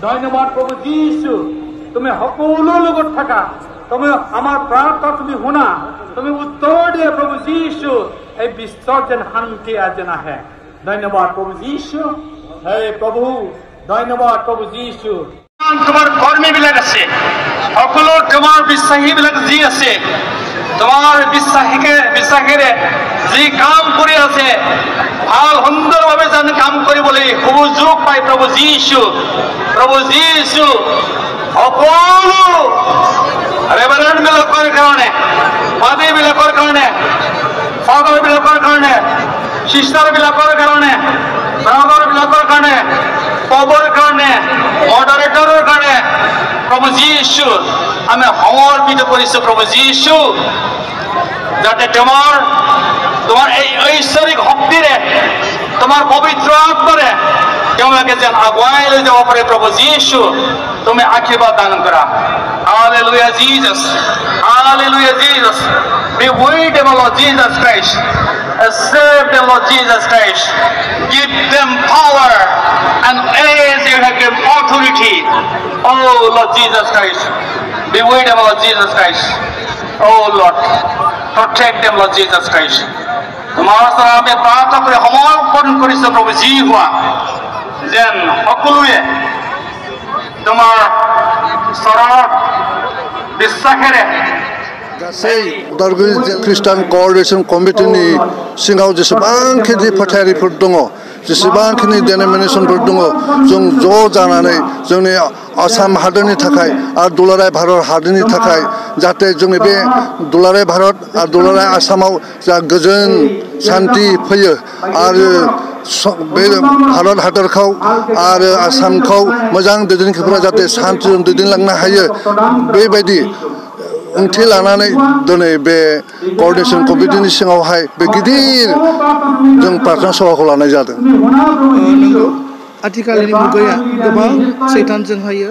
ধন্যবাদ প্রভু যীশু তুমি সকলো লগত থাকা তুমি আমার প্রার্থনা তুমি শুনা তুমি উত্তর দিয়ে প্রভু যীশু এই বিশ্বত যেন শান্তি যেন আহে ধন্যবাদ প্রভু যীশু হে প্রভু ধন্যবাদ প্রভু যীশু তোমার কর্মী বিলাক আছে সকলো তোমাৰ বিশ্বাসী বিলাক যি আছে তোমাৰ বিশ্বাসেৰে যি কাম কৰি আছে ভাল সুন্দৰভাৱে যেন কাম কৰিবলৈ সুযোগ পায় প্ৰভু যীশু সকলো ৰেভাৰেণ্ড বিলাকৰ কাৰণে পাদী বিলাকৰ কাৰণে ফাদাৰ বিলাকৰ কাৰণে সিস্টাৰ বিলাকৰ কাৰণে ব্ৰাদাৰ বিলাকৰ কাৰণে পবৰ কাৰণে মডাৰেটৰৰ কাৰণে প্ৰভু যীশু আমি সমৰ্পিত কৰিছো প্ৰভু যীশু যাতে তোমাৰ এই ঐশ্বৰিক শক্তিৰে তোমাৰ পবিত্ৰ আত্মাৰে তেওঁলোকে যেন আগুৱাই লৈ যাব পাৰে প্ৰভু যীশু তুমি আশীৰ্বাদ দান কৰা hallelujah Jesus be with them Lord Jesus Christ save them Lord Jesus Christ give them power and as you have given authority oh Lord Jesus Christ be with them Lord Jesus Christ oh Lord protect them Lord Jesus Christ তোমাৰ ওচৰত আমি প্ৰাৰ্থনা কৰি সমৰ্পণ কৰিছো প্ৰভু যি হোৱা যেন সকলোৱে তোমাৰ চৰণত বিশ্বাসেৰে गासै उदालगुरि ख्रिस्टान कोअर्डिनेशन कमिटिनि सिङाव जेसेबांखिनि फोथायारिफोर दङ जेसेबांखिनि डिनोमिनेशनफोर दङ जों ज' जानानै जोंनि आसाम हादोरनि थाखाय आरो दुलाराय भारत हादोरनि थाखाय जाहाथे जोंनि बे दुलाराय भारत आरो दुलाराय आसामाव जा गोजोन शान्ति फैयो आरो बे भारत हादरखौ आरो आसामखौ मोजां दैदेनगिरिफोरा जाहाथे शान्तिजों दैदेनलांनो हायो बेबायदि ओंथि लानानै दिनै बे कोअर्डिनेशन कमिटिनि सिङावहाय बे गिदिर जों प्रार्थना सभाखौ लानाय जादों आथिखालनि मुगाया गोबां सैतानजोंहायो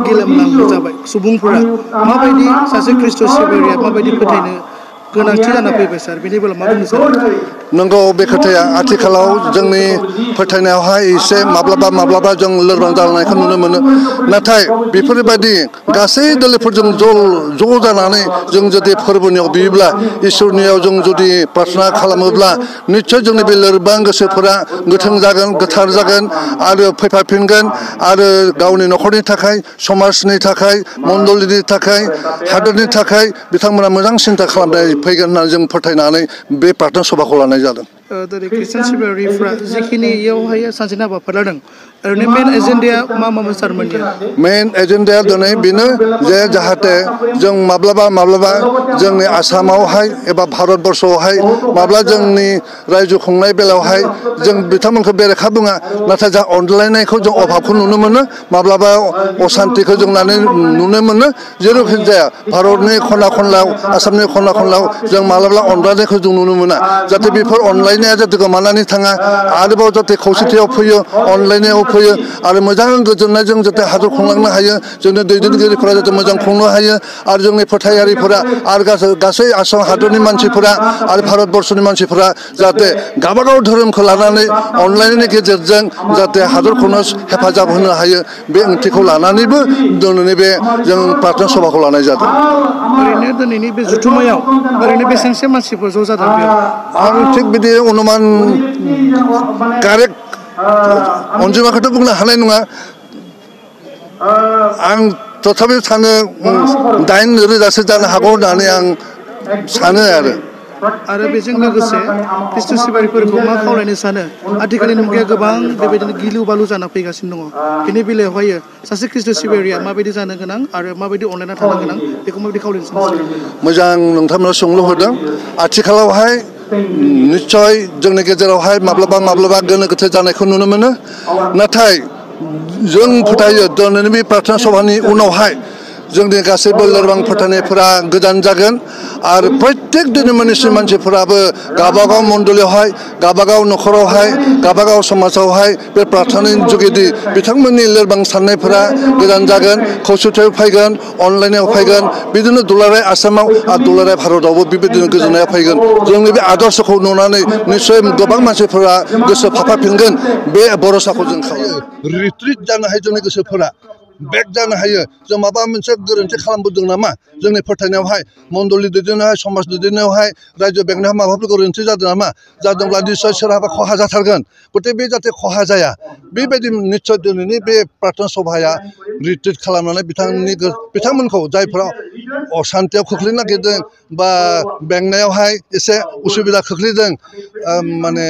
गेलेमलांनो जाबाय सुबुंफोरा माबायदि सासे ख्रिस्ट' सिबियारिया माबायदि फोथायनो गोनांथि जाना फैबाय सार बेनि बेलायाव मा बुंनो सानो नंगौ बे खोथाया आथिखालाव जोंनि फोथायनायावहाय एसे माब्लाबा जों लोरबां जालांनायखौ नुनो मोनो नाथाय बेफोरबायदि गासै दोलोफोरजों ज' जानानै जों जुदि फोरबोनियाव बियोब्ला इसोरनियाव जों जुदि प्रार्थना खालामोब्ला निश्चय जोंनि बे लोरबां गोसोफोरा गोथों जागोन गोथार जागोन आरो फैफाफिनगोन आरो गावनि न'खरनि थाखाय समाजनि थाखाय मण्डलिनि थाखाय हादोरनि थाखाय बिथांमोना मोजां सिन्था खालामनाय फैगोन होननानै जों फोथायनानै बे प्रार्थना सभाखौ लानाय जादों दिनै ख्रिस्टान सिबियारिफ्रा जिखिनि इयावहाय सानसेनि हाबाफारि लादों ओरैनो मेन एजेन्डाया मामोन सारमोननिया मेन एजेन्डाया दिनै बेनो जे जाहाथे जों माब्लाबा जोंनि आसामावहाय एबा भारतबर्षआवहाय माब्ला जोंनि रायजो खुंनाय बेलायावहाय जों बिथांमोनखौ बेरेखा बुङा नाथाय जा अनज्लायनायखौ जों अभाबखौ नुनो मोनो माब्लाबा असान्तिखौ जों नुनो मोनो जेरैखि जाया भारतनि खना खनलायाव आसामनि खना खनलायाव जों माब्लाबा अनज्लायनायखौ जों नुनो मोना जाहाथे बेफोर अनलायनाया जाहाथे गोमानानै थाङा आरोबाव जाहाथे खौसेथियाव फैयो अनलायनायाव फैयो आरो मोजां गोजोननायजों जाहाथे हादर खुंलांनो हायो जोंनि दैदेनगिरिफोरा जाहाथे मोजां खुंनो हायो आरो जोंनि फोथायारिफोरा आरो गासै आसाम हादरनि मानसिफोरा आरो भारतबर्षनि मानसिफोरा जाहाथे गावबागाव धोरोमखौ लानानै अनलायनायनि गेजेरजों जाहाथे हादरखौनो हेफाजाब होनो हायो बे ओंथिखौ लानानैबो दिनैनि बे जों प्रार्थना सभाखौ लानाय जादों ओरैनो दिनैनि बे जुथुमायाव ओरैनो बेसेबांसो मानसिफोर ज' जादों आं थिग बिदि अनुमान कारेक्ट अनजिमाखौथ' बुंनो हानाय नङा आं तथापि सानो 8,000 जानो हागौ होननानै आं सानो आरो बेजों लोगोसे ख्रिस्ट' सिबियारिफोरखौ मा खावलायनो सानो आथिखालनि मुगाया गोबां बेबायदिनो गिलु बालु जाना फैगासिनो दङ बेनि बेलायावहाय सासे ख्रिस्ट' सिबियारिया माबायदि जानो गोनां आरो माबायदि अनलायना थानो गोनां बेखौ माबायदि खावलायनो सानो मोजां नोंथांमोना सोंलु होदों आथिखालावहाय निश्चय जोंनि गेजेरावहाय माब्लाबा गोनो गोथो जानायखौ नुनो मोनो। นา नाथाय जों फोथायो दिनैनि बे प्रार्थना सभानि उनावहाय जों माब्लाबा असान्ति जानाय नङा आरो जों माब्लाबा जोंनि गासैबो लोरबां फोथायनायफोरा गोजान जागोन आरो प्रत्येक धोरोमनि मानसिफोराबो गावबागाव मण्डलीयावहाय गावबागाव न'खरावहाय गावबागाव समाजावहाय बे प्रार्थनानि जुगेदि बिथांमोननि लोरबां साननायफोरा गोजान जागोन खौसेथियाव फैगोन अनलायनायाव फैगोन बिदिनो दुलाराय आसामाव आरो दुलाराय भारतआवबो बेबायदिनो गोजोननाया फैगोन जोंनि बे आदर्शखौ नुनानै निस्सय गोबां मानसिफोरा गोसो फाफाफिनगोन बे भरसाखौ जों खालामो रिट्रिट जानो हायो जोंनि गोसोफोरा बेक जानो हायो जों माबा मोनसे गोरोन्थि खालामबोदों नामा जोंनि फोथायनायावहाय मण्डली दैदेननायावहाय समाज दैदेननायावहाय रायजो बेंनायाव माबाफोर गोरोन्थि जादों नामा जादोंब्ला निस्सय सोरहाबा खहा जाथारगोन गथे बे जाहाथे खहा जाया बेबायदि निस्सय दिनैनि बे प्रार्थना सभाया रिट्रिट खालामनानै बिथांमोनखौ जायफोरा असान्थियाव खोख्लैनो नागिरदों बा बेंनायावहाय एसे उसुबिदा खोख्लैदों माने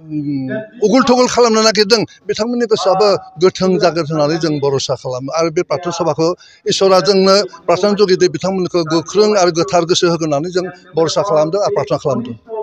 उगुल थुगुल खालामनो नागिरदों बिथांमोननि गोसोआबो गोथों जागोन होननानै जों भरसा खालामो आरो बे प्रार्थना सभाखौ इसोरा जोंनो प्रार्थना जुगिदि बिथांमोनखौ गोख्रों आरो गोथार गोसो होगोन होननानै जों भरसा खालामदों आरो प्रार्थना खालामदों